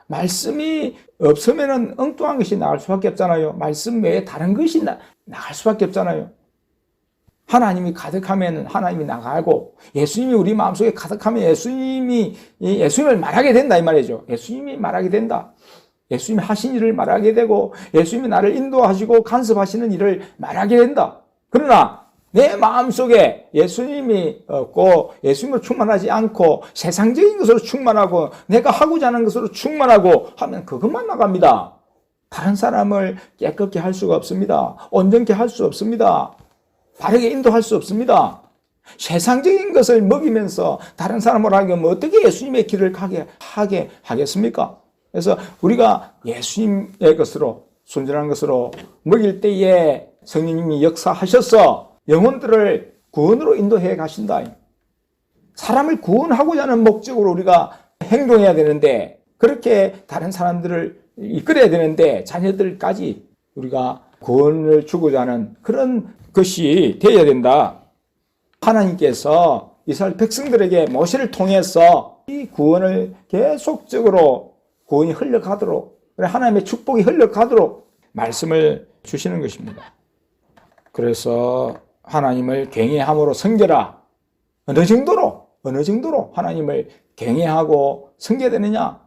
말씀이 없으면은 엉뚱한 것이 나갈 수밖에 없잖아요. 말씀 외에 다른 것이 나갈 수밖에 없잖아요. 하나님이 가득하면 하나님이 나가고, 예수님이 우리 마음속에 가득하면 예수님을 말하게 된다 이 말이죠. 예수님이 말하게 된다. 예수님이 하신 일을 말하게 되고, 예수님이 나를 인도하시고 간섭하시는 일을 말하게 된다. 그러나 내 마음속에 예수님이 없고, 예수님으로 충만하지 않고, 세상적인 것으로 충만하고, 내가 하고자 하는 것으로 충만하고 하면 그것만 나갑니다. 다른 사람을 깨끗게 할 수가 없습니다. 온전케 할 수 없습니다. 바르게 인도할 수 없습니다. 세상적인 것을 먹이면서 다른 사람으로 하면 어떻게 예수님의 길을 가게 하게 하겠습니까? 그래서 우리가 예수님의 것으로, 순전한 것으로 먹일 때에 성령님이 역사하셔서 영혼들을 구원으로 인도해 가신다. 사람을 구원하고자 하는 목적으로 우리가 행동해야 되는데, 그렇게 다른 사람들을 이끌어야 되는데, 자녀들까지 우리가 구원을 주고자 하는 그런 것이 되어야 된다. 하나님께서 이스라엘 백성들에게 모세를 통해서 이 구원을 계속적으로 구원이 흘러가도록, 하나님의 축복이 흘러가도록 말씀을 주시는 것입니다. 그래서 하나님을 경외함으로 섬겨라. 어느 정도로 하나님을 경외하고 섬겨야 되느냐?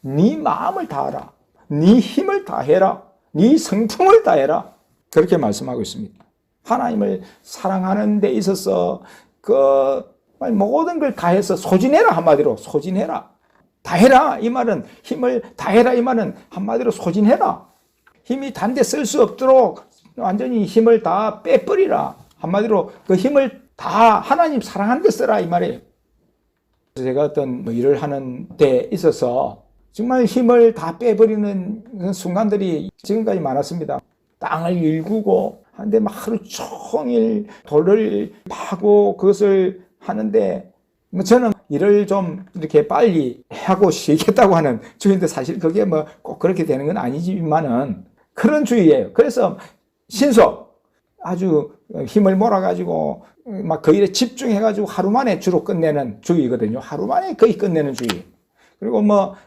네 마음을 다하라. 네 힘을 다해라. 네 성품을 다해라. 그렇게 말씀하고 있습니다. 하나님을 사랑하는 데 있어서 모든 걸 다해서 소진해라. 한마디로 소진해라. 다해라 이 말은, 힘을 다해라 이 말은 한마디로 소진해라. 힘이 단데 쓸 수 없도록 완전히 힘을 다 빼버리라. 한마디로 그 힘을 다 하나님 사랑하는 데 쓰라 이 말이에요. 제가 어떤 일을 하는 데 있어서 정말 힘을 다 빼버리는 순간들이 지금까지 많았습니다. 땅을 일구고 하는데 막 하루 종일 돌을 파고 그것을 하는데, 저는 일을 좀 이렇게 빨리 하고 쉬겠다고 하는 주의인데, 사실 그게 꼭 그렇게 되는 건 아니지만은 그런 주의예요. 그래서 신속 아주 힘을 몰아가지고 막 그 일에 집중해가지고 하루 만에 주로 끝내는 주의거든요. 하루 만에 거의 끝내는 주의. 그리고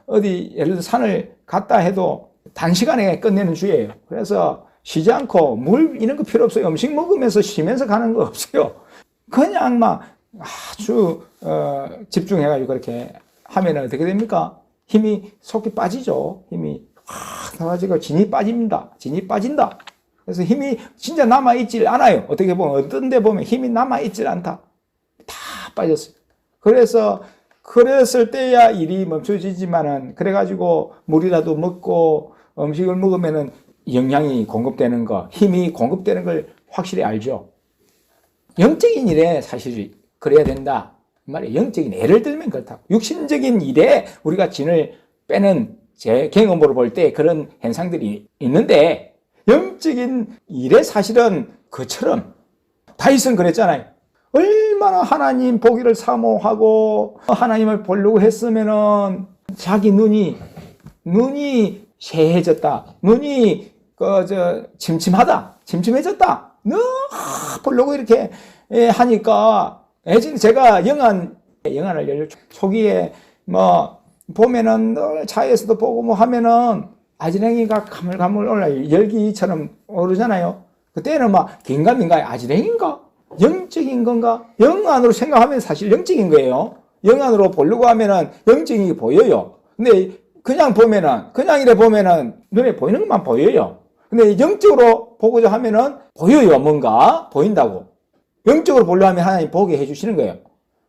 어디 예를 들어 산을 갔다 해도 단시간에 끝내는 주의예요. 그래서 쉬지 않고 물 이런 거 필요 없어요. 음식 먹으면서 쉬면서 가는 거 없어요. 그냥 막 아주 집중해가지고 그렇게 하면 어떻게 됩니까? 힘이 속이 빠지죠. 힘이 확 나가지고 진이 빠집니다. 진이 빠진다. 그래서 힘이 진짜 남아있질 않아요. 어떻게 보면 어떤 데 보면 힘이 남아있질 않다. 다 빠졌어요. 그래서 그랬을 때야 일이 멈춰지지만은, 그래가지고 물이라도 먹고 음식을 먹으면은 영양이 공급되는 거, 힘이 공급되는 걸 확실히 알죠. 영적인 일에 사실 그래야 된다 말이에요. 영적인, 예를 들면 그렇다고. 육신적인 일에 우리가 진을 빼는, 제 경험으로 볼 때 그런 현상들이 있는데, 영적인 일에 사실은 그처럼 다윗은 그랬잖아요. 얼마나 하나님 보기를 사모하고 하나님을 보려고 했으면은 자기 눈이 쇠해졌다. 눈이 침침해졌다. 너무 보려고 이렇게 하니까, 제가 영안을 초기에 보면은 늘 차에서도 보고 하면은 아지랭이가 가물가물 올라요. 열기처럼 오르잖아요. 그때는 긴가민가, 아지랭인가? 영적인 건가? 영안으로 생각하면 사실 영적인 거예요. 영안으로 보려고 하면은 영적인 게 보여요. 근데 그냥 이래 보면은 눈에 보이는 것만 보여요. 근데 영적으로 보고자 하면은 보여요. 뭔가 보인다고. 영적으로 보려고 하면 하나님 보게 해주시는 거예요.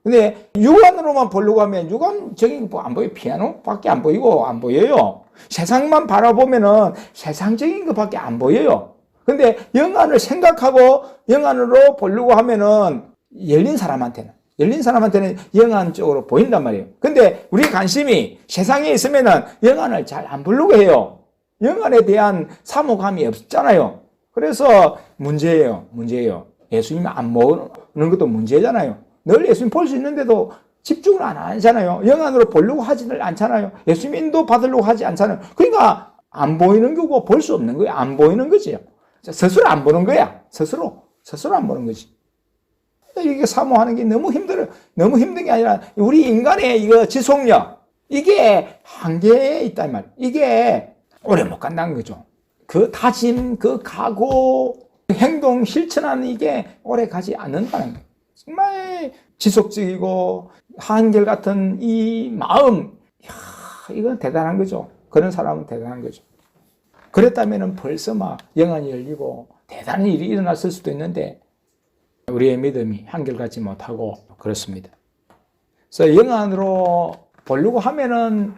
근데 육안으로만 보려고 하면 육안적인 거 안 보여요. 피아노밖에 안 보이고 안 보여요. 세상만 바라보면은 세상적인 것밖에 안 보여요. 근데 영안을 생각하고 영안으로 보려고 하면은 열린 사람한테는 영안적으로 보인단 말이에요. 근데 우리 관심이 세상에 있으면은 영안을 잘 안 보려고 해요. 영안에 대한 사모감이 없잖아요. 그래서 문제예요. 예수님 안 보는 것도 문제잖아요. 늘 예수님 볼 수 있는데도 집중을 안 하잖아요. 영안으로 보려고 하지를 않잖아요. 예수님 인도 받으려고 하지 않잖아요. 그러니까 안 보이는 거고 볼 수 없는 거예요. 안 보이는 거지요. 스스로 안 보는 거야. 스스로 안 보는 거지. 이게 사모하는 게 너무 힘들어요. 너무 힘든 게 아니라 우리 인간의 이거 지속력, 이게 한계에 있다 이 말. 이게 오래 못 간다는 거죠. 그 다짐, 그 각오, 행동, 실천하는 이게 오래 가지 않는다는 거예요. 정말 지속적이고 한결같은 이 마음, 이건 대단한 거죠. 그런 사람은 대단한 거죠. 그랬다면 벌써 막 영안이 열리고 대단한 일이 일어났을 수도 있는데 우리의 믿음이 한결같지 못하고 그렇습니다. 그래서 영안으로 보려고 하면은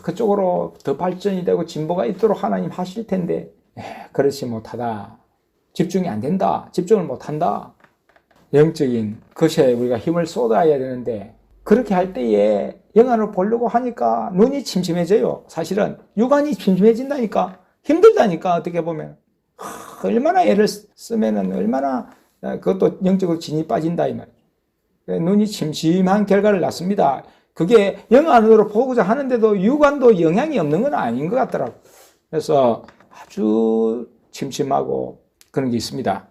그쪽으로 더 발전이 되고 진보가 있도록 하나님 하실 텐데 그렇지 못하다. 집중이 안 된다. 집중을 못한다. 영적인 것에 우리가 힘을 쏟아야 되는데 그렇게 할 때에 영안을 보려고 하니까 눈이 침침해져요. 사실은 육안이 침침해진다니까. 힘들다니까. 어떻게 보면 얼마나 애를 쓰면은 얼마나 그것도 영적으로 진이 빠진다 이 말이에요. 눈이 침침한 결과를 낳습니다. 그게 영안으로 보고자 하는데도 육안도 영향이 없는 건 아닌 것 같더라고요. 그래서 아주 침침하고 그런 게 있습니다.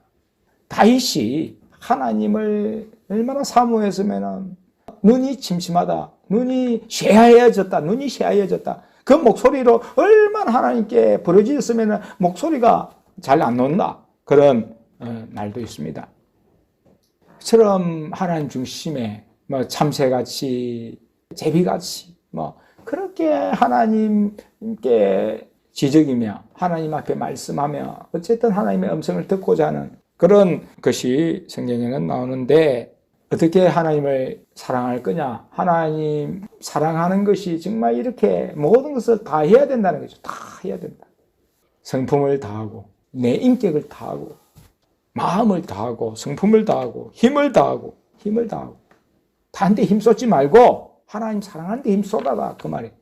다윗이 하나님을 얼마나 사모했으면 눈이 침침하다. 눈이 쇠하여졌다. 눈이 쇠하여졌다. 그 목소리로 얼마나 하나님께 부르짖었으면 목소리가 잘 안 나온다. 그런 말도 있습니다. 처럼 하나님 중심에 참새같이 제비같이 그렇게 하나님께 지적이며 하나님 앞에 말씀하며 어쨌든 하나님의 음성을 듣고자 하는 그런 것이 성경에는 나오는데 어떻게 하나님을 사랑할 거냐? 하나님 사랑하는 것이 정말 이렇게 모든 것을 다 해야 된다는 거죠. 다 해야 된다. 성품을 다하고 내 인격을 다하고 마음을 다하고 성품을 다하고 힘을 다하고 다른 데 힘쏟지 말고 하나님 사랑하는 데 힘쏟아라 그 말이에요.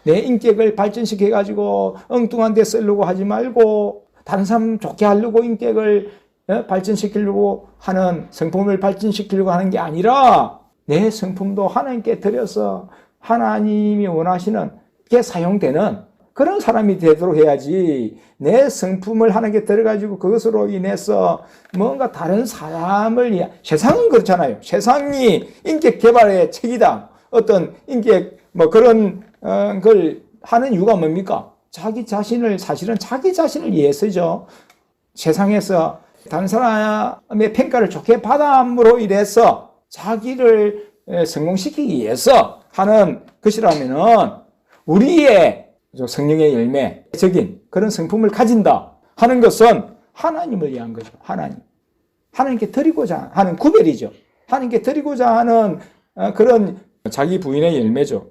내 인격을 발전시켜가지고 엉뚱한 데 쓰려고 하지 말고 다른 사람 좋게 하려고 인격을 발전시키려고 하는 성품을 발전시키려고 하는 게 아니라 내 성품도 하나님께 드려서 하나님이 원하시는 게 사용되는 그런 사람이 되도록 해야지 내 성품을 하나님께 드려가지고 그것으로 인해서 뭔가 다른 사람을 세상은 그렇잖아요. 세상이 인격 개발의 책이다. 어떤 인격 그런 걸 하는 이유가 뭡니까? 자기 자신을 사실은 자기 자신을 위해서죠. 세상에서 다른 사람의 평가를 좋게 받음으로 인해서 자기를 성공시키기 위해서 하는 것이라면은 우리의 성령의 열매적인 그런 성품을 가진다 하는 것은 하나님을 위한 거죠. 하나님께 드리고자 하는 구별이죠. 하나님께 드리고자 하는 그런 자기 부인의 열매죠.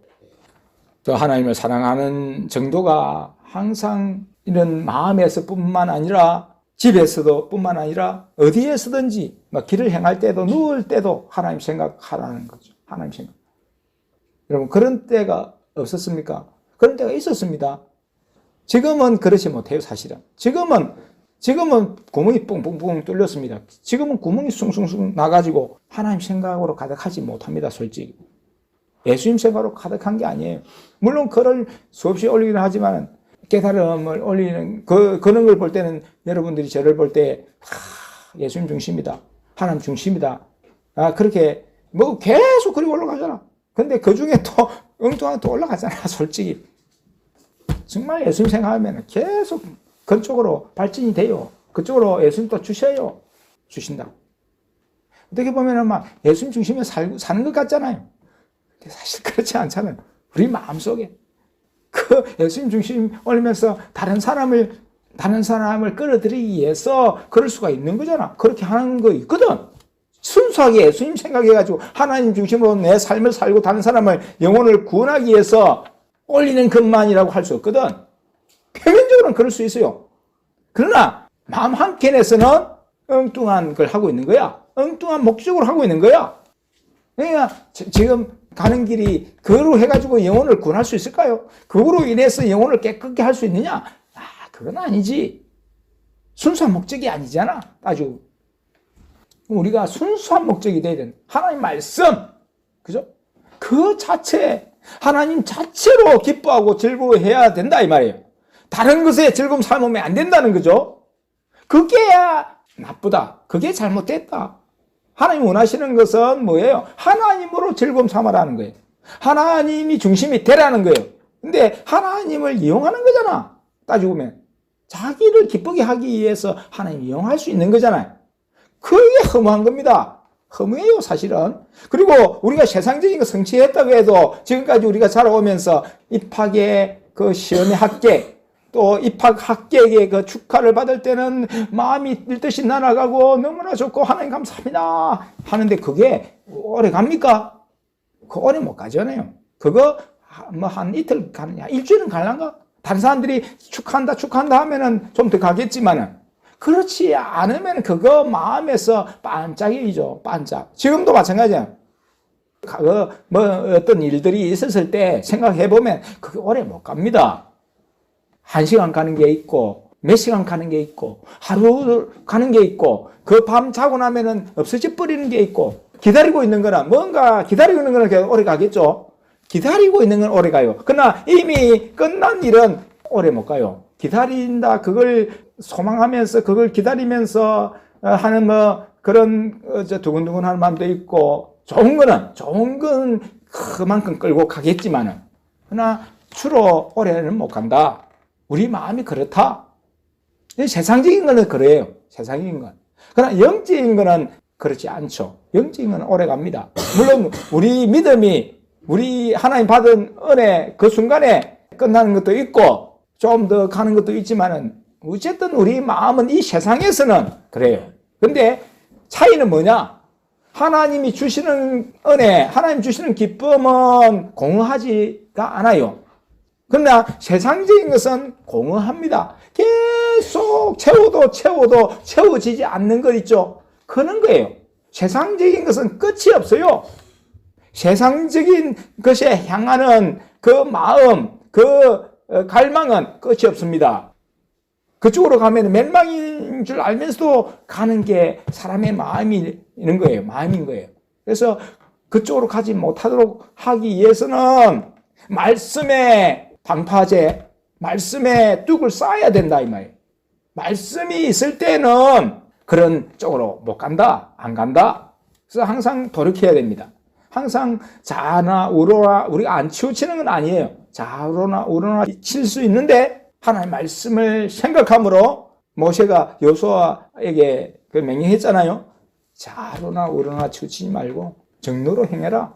또 하나님을 사랑하는 정도가 항상 이런 마음에서뿐만 아니라 집에서도 뿐만 아니라 어디에서든지 길을 행할 때도 누울 때도 하나님 생각하라는 거죠. 하나님 생각. 여러분 그런 때가 없었습니까? 그런 때가 있었습니다. 지금은 그렇지 못해요. 사실은. 지금은 구멍이 뿡뿡뿡 뚫렸습니다. 지금은 구멍이 숭숭숭 나가지고 하나님 생각으로 가득하지 못합니다. 솔직히. 예수님 생각으로 가득한 게 아니에요. 물론 글을 수없이 올리긴 하지만 깨달음을 올리는 그런 걸 볼 때는 여러분들이 저를 볼 때 예수님 중심이다. 하나님 중심이다. 그렇게 계속 그리 올라가잖아. 근데 그 중에 또 엉뚱한 또 올라가잖아. 솔직히. 정말 예수님 생각하면 계속 그쪽으로 발전이 돼요. 그쪽으로 예수님 또 주신다고. 어떻게 보면 막 예수님 중심에 사는 것 같잖아요. 근데 사실 그렇지 않잖아요. 우리 마음속에. 그 예수님 중심 올리면서 다른 사람을 끌어들이기 위해서 그럴 수가 있는 거잖아. 그렇게 하는 거 있거든. 순수하게 예수님 생각해가지고 하나님 중심으로 내 삶을 살고 다른 사람을 영혼을 구원하기 위해서 올리는 것만이라고 할 수 없거든. 표면적으로는 그럴 수 있어요. 그러나 마음 한켠에서는 엉뚱한 걸 하고 있는 거야. 엉뚱한 목적으로 하고 있는 거야. 그러니까 지금 가는 길이 그거로 해가지고 영혼을 구원할 수 있을까요? 그거로 인해서 영혼을 깨끗게 할 수 있느냐? 그건 아니지. 순수한 목적이 아니잖아. 아주 우리가 순수한 목적이 돼야 되는 하나님 말씀, 그죠? 그 자체 하나님 자체로 기뻐하고 즐거워해야 된다 이 말이에요. 다른 것에 즐거움 삼으면 안 된다는 거죠. 그게야 나쁘다. 그게 잘못됐다. 하나님 원하시는 것은 뭐예요? 하나님으로 즐거움 삼으라는 거예요. 하나님이 중심이 되라는 거예요. 근데 하나님을 이용하는 거잖아. 따지고 보면. 자기를 기쁘게 하기 위해서 하나님 이용할 수 있는 거잖아요. 그게 허무한 겁니다. 허무해요, 사실은. 그리고 우리가 세상적인 거 성취했다고 해도 지금까지 우리가 자라오면서 입학의 그 시험의 합격, 또 입학 합격의 그 축하를 받을 때는 마음이 들듯이 날아가고 너무나 좋고 하나님 감사합니다 하는데 그게 오래 갑니까? 그 오래 못 가잖아요. 그거 뭐 한 이틀 가느냐, 일주일은 갈란가? 다른 사람들이 축하한다 하면은 좀 더 가겠지만은 그렇지 않으면 그거 마음에서 반짝이죠. 반짝. 지금도 마찬가지야. 뭐 어떤 일들이 있었을 때 생각해 보면 그게 오래 못 갑니다. 1시간 가는 게 있고 몇 시간 가는 게 있고 하루 가는 게 있고 그 밤 자고 나면은 없어져 버리는 게 있고 기다리고 있는 거나 뭔가 기다리고 있는 거는 오래 가겠죠. 기다리고 있는 건 오래 가요. 그러나 이미 끝난 일은 오래 못 가요. 기다린다 그걸 소망하면서 그걸 기다리면서 하는 뭐 그런 두근두근한 마음도 있고 좋은 건 그만큼 끌고 가겠지만은 그러나 주로 오래는 못 간다. 우리 마음이 그렇다. 세상적인 거는 그래요. 세상적인 건. 그러나 영적인 거는 그렇지 않죠. 영적인 거는 오래 갑니다. 물론 우리 믿음이 우리 하나님 받은 은혜 그 순간에 끝나는 것도 있고 좀 더 가는 것도 있지만은 어쨌든 우리 마음은 이 세상에서는 그래요. 근데 차이는 뭐냐? 하나님이 주시는 은혜, 하나님 주시는 기쁨은 공허하지가 않아요. 그러나 세상적인 것은 공허합니다. 계속 채워도 채워지지 않는 것 있죠. 그런 거예요. 세상적인 것은 끝이 없어요. 세상적인 것에 향하는 그 마음, 그 갈망은 끝이 없습니다. 그쪽으로 가면 멸망인 줄 알면서도 가는 게 사람의 마음이 있는 거예요. 마음인 거예요. 그래서 그쪽으로 가지 못하도록 하기 위해서는 말씀의 방파제, 말씀의 뚝을 쌓아야 된다 이 말이에요. 말씀이 있을 때는 그런 쪽으로 못 간다, 안 간다. 그래서 항상 돌이켜야 됩니다. 항상 좌나 우로나 우리가 안 치우치는 건 아니에요. 좌로나 우로나 칠 수 있는데 하나님의 말씀을 생각함으로 모세가 여호수아에게 그 명령했잖아요. 좌로나 우로나 치우치지 말고 정로로 행해라.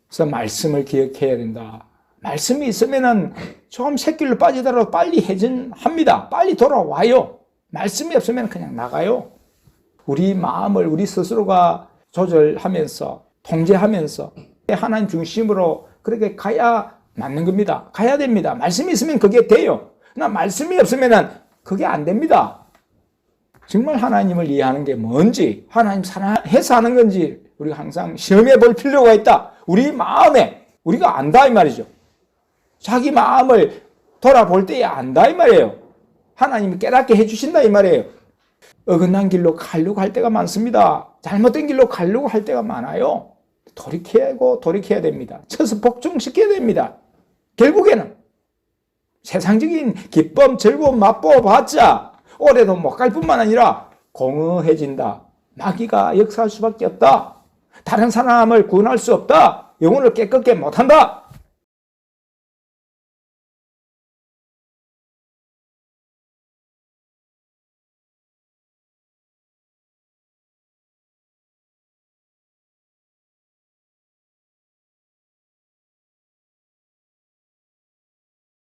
그래서 말씀을 기억해야 된다. 말씀이 있으면은 좀 새길로 빠지더라도 빨리 회전합니다. 빨리 돌아와요. 말씀이 없으면 그냥 나가요. 우리 마음을 우리 스스로가 조절하면서 통제하면서 하나님 중심으로 그렇게 가야 맞는 겁니다. 가야 됩니다. 말씀이 있으면 그게 돼요. 그러나 말씀이 없으면 그게 안 됩니다. 정말 하나님을 이해하는 게 뭔지, 하나님 사랑해서 하는 건지 우리가 항상 시험해 볼 필요가 있다. 우리 마음에 우리가 안다 이 말이죠. 자기 마음을 돌아볼 때에 안다 이 말이에요. 하나님이 깨닫게 해주신다 이 말이에요. 어긋난 길로 가려고 할 때가 많습니다. 잘못된 길로 가려고 할 때가 많아요. 돌이켜야 됩니다. 쳐서 복종시켜야 됩니다. 결국에는 세상적인 기쁨, 즐거움 맛보아봤자 올해도 못 갈 뿐만 아니라 공허해진다. 마귀가 역사할 수밖에 없다. 다른 사람을 구원할 수 없다. 영혼을 깨끗게 못한다.